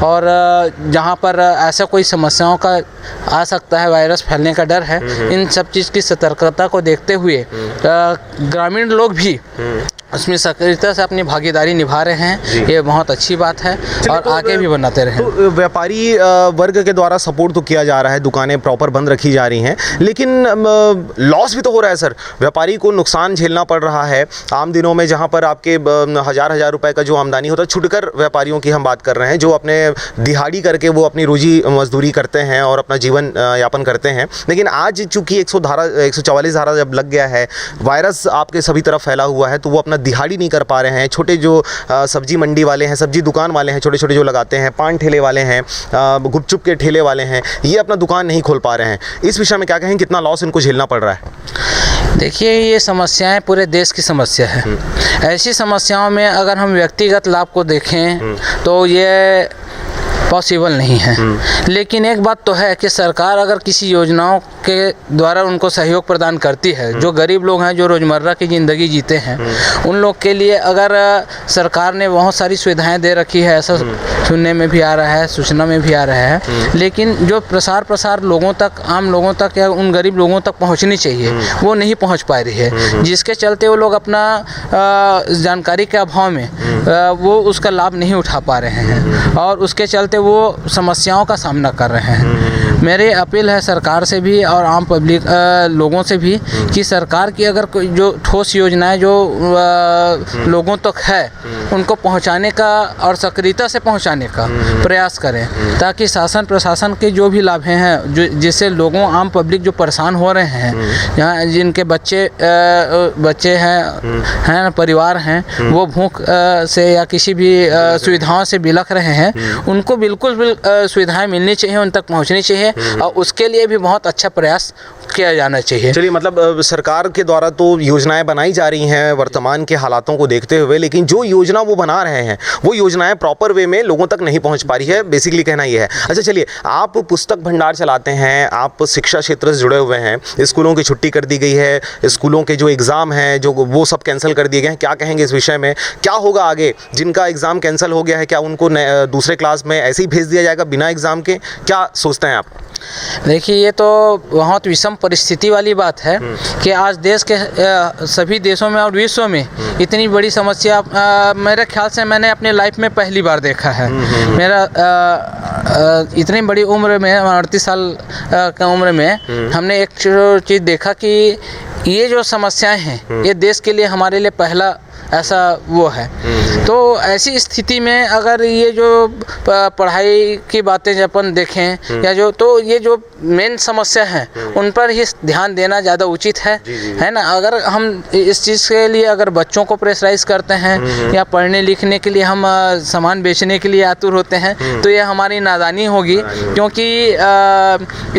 और जहाँ पर ऐसा कोई समस्याओं का आ सकता है, वायरस फैलने का डर है, इन सब चीज़ की सतर्कता को देखते हुए ग्रामीण लोग भी उसमें सक्रियता से अपनी भागीदारी निभा रहे हैं। ये बहुत अच्छी बात है और आगे भी बनाते रहें। तो व्यापारी वर्ग के द्वारा सपोर्ट तो किया जा रहा है, दुकानें प्रॉपर बंद रखी जा रही हैं, लेकिन लॉस भी तो हो रहा है सर। व्यापारी को नुकसान झेलना पड़ रहा है। आम दिनों में जहां पर आपके हज़ार रुपए का जो आमदनी होता है, छुटकर व्यापारियों की हम बात कर रहे हैं, जो अपने दिहाड़ी करके वो अपनी रोजी मजदूरी करते हैं और अपना जीवन यापन करते हैं। लेकिन आज चूँकि 144 धारा जब लग गया है, वायरस आपके सभी तरफ फैला हुआ है, तो वो अपना दिहाड़ी नहीं कर पा रहे हैं। छोटे जो सब्जी मंडी वाले हैं, सब्जी दुकान वाले हैं, छोटे छोटे जो लगाते हैं, पान ठेले वाले हैं, गुपचुप के ठेले वाले हैं, ये अपना दुकान नहीं खोल पा रहे हैं। इस विषय में क्या कहें, कितना लॉस इनको झेलना पड़ रहा है? देखिए, ये समस्याएं पूरे देश की समस्या है। ऐसी समस्याओं में अगर हम व्यक्तिगत लाभ को देखें तो ये पॉसिबल नहीं है। लेकिन एक बात तो है कि सरकार अगर किसी योजनाओं के द्वारा उनको सहयोग प्रदान करती है, जो गरीब लोग हैं, जो रोज़मर्रा की ज़िंदगी जीते हैं, उन लोग के लिए अगर सरकार ने बहुत सारी सुविधाएं दे रखी है, ऐसा सुनने में भी आ रहा है, सूचना में भी आ रहा है, लेकिन जो प्रसार लोगों तक, आम लोगों तक या उन गरीब लोगों तक पहुंचनी चाहिए, वो नहीं पहुंच पा रही है, जिसके चलते वो लोग अपना जानकारी के अभाव में वो उसका लाभ नहीं उठा पा रहे हैं और उसके चलते वो समस्याओं का सामना कर रहे हैं। मेरी अपील है सरकार से भी और आम पब्लिक लोगों से भी कि सरकार की अगर कोई जो ठोस योजनाएं जो लोगों तक है, उनको पहुंचाने का और सक्रियता से पहुंचाने का प्रयास करें, ताकि शासन प्रशासन के जो भी लाभ हैं, जो जिससे लोगों, आम पब्लिक जो परेशान हो रहे हैं, यहाँ जिनके बच्चे हैं, परिवार हैं, वो भूख से या किसी भी सुविधाओं से बिलख रहे हैं, उनको बिल्कुल सुविधाएं मिलनी चाहिए, उन तक पहुंचनी चाहिए और उसके लिए भी बहुत अच्छा प्रयास किया जाना चाहिए। चलिए, मतलब सरकार के द्वारा तो योजनाएं बनाई जा रही हैं वर्तमान के हालातों को देखते हुए, लेकिन जो योजना वो बना रहे हैं, वो योजनाएं प्रॉपर वे में लोगों तक नहीं पहुंच पा रही है, बेसिकली कहना ये है। अच्छा, चलिए, आप पुस्तक भंडार चलाते हैं, आप शिक्षा क्षेत्र से जुड़े हुए हैं, स्कूलों की छुट्टी कर दी गई है, स्कूलों के जो एग्ज़ाम हैं जो वो सब कैंसिल कर दिए गए हैं, क्या कहेंगे इस विषय में? क्या होगा आगे? जिनका एग्ज़ाम कैंसिल हो गया है, क्या उनको दूसरे क्लास में ऐसे ही भेज दिया जाएगा बिना एग्ज़ाम के? क्या सोचते हैं आप? देखिए, ये तो बहुत विषम परिस्थिति वाली बात है कि आज देश के सभी देशों में और विश्व में इतनी बड़ी समस्या मेरे ख्याल से मैंने अपने लाइफ में पहली बार देखा है। मेरा इतनी बड़ी उम्र में, 38 साल की उम्र में, हमने एक चीज़ देखा कि ये जो समस्याएं हैं, ये देश के लिए, हमारे लिए पहला ऐसा वो है। तो ऐसी स्थिति में अगर ये जो पढ़ाई की बातें जब अपन देखें या जो, तो ये जो मेन समस्या है उन पर ही ध्यान देना ज़्यादा उचित है ना। अगर हम इस चीज़ के लिए अगर बच्चों को प्रेशराइज करते हैं या पढ़ने लिखने के लिए हम सामान बेचने के लिए आतुर होते हैं, तो ये हमारी नादानी होगी, क्योंकि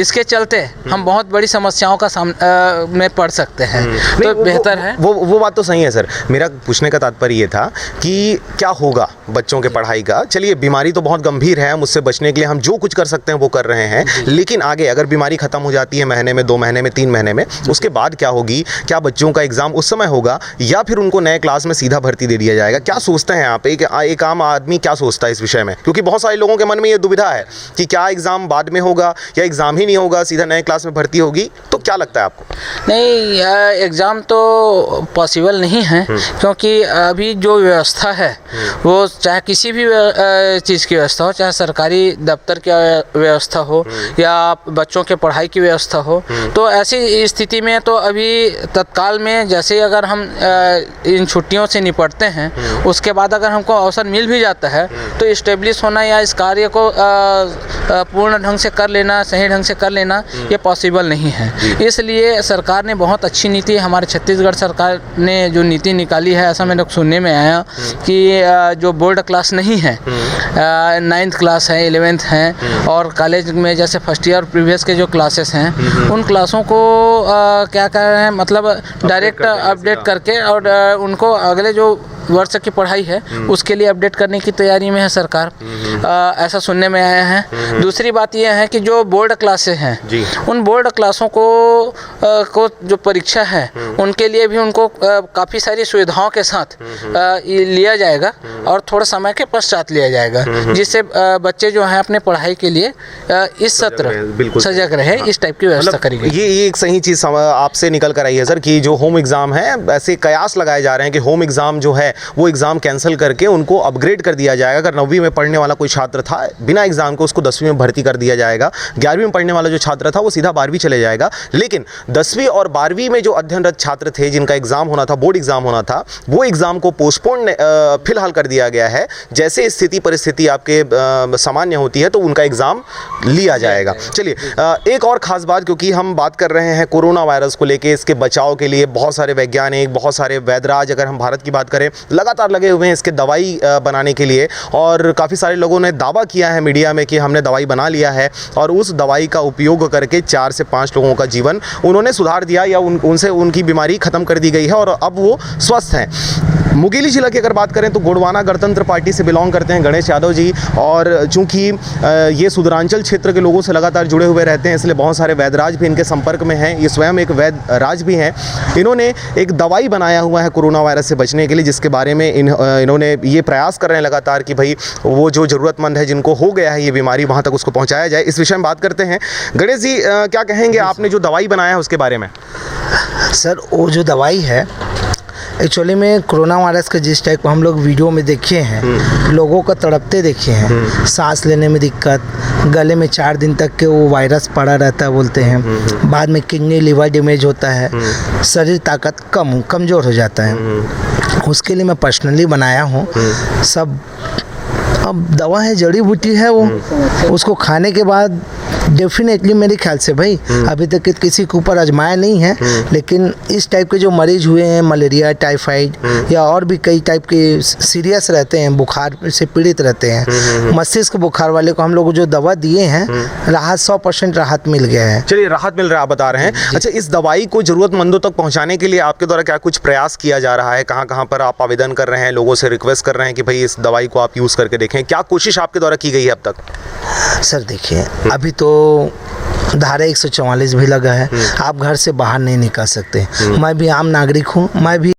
इसके चलते हम बहुत बड़ी समस्याओं का सामना में पड़ सकते हैं। तो बेहतर है वो बात तो सही है सर। मेरा पूछने का तात्पर्य ये था कि क्या होगा बच्चों के पढ़ाई का? चलिए, बीमारी तो बहुत गंभीर है, हम उससे बचने के लिए हम जो कुछ कर सकते हैं वो कर रहे हैं, लेकिन आगे अगर बीमारी खत्म हो जाती है महीने में, 2 महीने में, 3 महीने में, उसके बाद क्या होगी? क्या बच्चों का एग्जाम उस समय होगा या फिर उनको नए क्लास में सीधा भर्ती दे दिया जाएगा? क्या सोचते हैं आप? एक आम आदमी क्या सोचता है इस विषय में? क्योंकि बहुत सारे लोगों के मन में ये दुविधा है कि क्या एग्जाम बाद में होगा या एग्जाम ही नहीं होगा, सीधा नए क्लास में भर्ती होगी। तो क्या लगता है आपको? नहीं, एग्ज़ाम तो पॉसिबल नहीं है, क्योंकि अभी जो व्यवस्था है वो चाहे किसी भी चीज़ की व्यवस्था हो, चाहे सरकारी दफ्तर की व्यवस्था हो या बच्चों के पढ़ाई की व्यवस्था हो, तो ऐसी स्थिति में तो अभी तत्काल में जैसे अगर हम इन छुट्टियों से निपटते हैं, उसके बाद अगर हमको अवसर मिल भी जाता है तो इस्टेब्लिश होना या इस कार्य को पूर्ण ढंग से कर लेना, सही ढंग से कर लेना, ये पॉसिबल नहीं है। इसलिए सरकार ने बहुत अच्छी नीति, हमारे छत्तीसगढ़ सरकार ने जो नीति निकाली है, ऐसा मैंने सुनने में आया कि जो बोर्ड क्लास नहीं है, 9th क्लास है, 11th हैं, और कॉलेज में जैसे फर्स्ट ईयर प्रीवियस के जो क्लासेस हैं, उन क्लासों को क्या कर रहे हैं, मतलब डायरेक्ट अपडेट करके और उनको अगले जो वर्ष की पढ़ाई है उसके लिए अपडेट करने की तैयारी में है सरकार, ऐसा सुनने में आया है। दूसरी बात यह है कि जो बोर्ड क्लासें हैं जी। उन बोर्ड क्लासों को जो परीक्षा है उनके लिए भी उनको काफ़ी सारी सुविधाओं के साथ लिया जाएगा और थोड़ा समय के पश्चात लिया जाएगा, जिससे बच्चे जो हैं अपने पढ़ाई के लिए इस सत्र सजग रहे, इस टाइप की व्यवस्था करी गई। ये एक सही चीज़ आपसे निकल कर आई है सर कि जो होम एग्ज़ाम है, ऐसे कयास लगाए जा रहे हैं कि होम एग्ज़ाम जो है वो एग्ज़ाम कैंसिल करके उनको अपग्रेड कर दिया जाएगा। अगर 9वीं में पढ़ने वाला कोई छात्र था बिना एग्ज़ाम को, उसको 10वीं में भर्ती कर दिया जाएगा। 11वीं में पढ़ने वाला जो छात्र था वो सीधा 12वीं चले जाएगा। लेकिन 10वीं और 12वीं में जो अध्ययनरत छात्र थे जिनका एग्ज़ाम होना था, बोर्ड एग्ज़ाम होना था, वो एग्ज़ाम को पोस्टपोन फिलहाल कर दिया गया है। जैसे स्थिति परिस्थिति आपके सामान्य होती है तो उनका एग्ज़ाम लिया जाएगा। चलिए एक और ख़ास बात, क्योंकि हम बात कर रहे हैं कोरोना वायरस को लेके, इसके बचाव के लिए बहुत सारे वैज्ञानिक, बहुत सारे वैदराज, अगर हम भारत की बात करें, लगातार लगे हुए हैं इसके दवाई बनाने के लिए। और काफ़ी सारे लोगों ने दावा किया है मीडिया में कि हमने दवाई बना लिया है और उस दवाई का उपयोग करके 4 से 5 लोगों का जीवन उन्होंने सुधार दिया या उनसे उनकी बीमारी ख़त्म कर दी गई है और अब वो स्वस्थ हैं। मुंगेली जिला की अगर बात करें तो गोंडवाना गणतंत्र पार्टी से बिलोंग करते हैं गणेश यादव जी, और चूंकि ये सुदूरांचल क्षेत्र के लोगों से लगातार जुड़े हुए रहते हैं, इसलिए बहुत सारे वैदराज भी इनके संपर्क में हैं। ये स्वयं एक वैदराज भी हैं। इन्होंने एक दवाई बनाया हुआ है कोरोना वायरस से बचने के लिए, जिसके बारे में इन्होंने ये प्रयास कर रहे हैं लगातार कि भाई वो जो ज़रूरतमंद है, जिनको हो गया है ये बीमारी, वहाँ तक उसको पहुँचाया जाए। इस विषय में बात करते हैं। गणेश जी, क्या कहेंगे आपने जो दवाई बनाया है उसके बारे में? सर, वो जो दवाई है एक्चुअली में कोरोना वायरस का जिस टाइप को हम लोग वीडियो में देखे हैं, लोगों को तड़पते देखे हैं, सांस लेने में दिक्कत, गले में 4 दिन तक के वो वायरस पड़ा रहता है बोलते हैं, बाद में किडनी लिवर डैमेज होता है, शरीर ताकत कमज़ोर हो जाता है। उसके लिए मैं पर्सनली बनाया हूँ। सब अब दवा है, जड़ी बूटी है, वो उसको खाने के बाद डेफिनेटली मेरे ख्याल से भाई अभी तक किसी के ऊपर आजमाया नहीं है, लेकिन इस टाइप के जो मरीज हुए हैं, मलेरिया, टाइफाइड या और भी कई टाइप के सीरियस रहते हैं, बुखार से पीड़ित रहते हैं, मस्तिष्क बुखार वाले को हम लोग जो दवा दिए हैं, राहत 100% राहत मिल गया है। चलिए, राहत मिल रहा है, आप बता रहे हैं। अच्छा, इस दवाई को ज़रूरतमंदों तक पहुँचाने के लिए आपके द्वारा क्या कुछ प्रयास किया जा रहा है? कहाँ कहाँ पर आप आवेदन कर रहे हैं, लोगों से रिक्वेस्ट कर रहे हैं कि भाई इस दवाई को आप यूज़ करके देखें? क्या कोशिश आपके द्वारा की गई है अब तक? सर देखिए, अभी तो धारा 144 भी लगा है, आप घर से बाहर नहीं निकल सकते। मैं भी आम नागरिक हूँ, मैं भी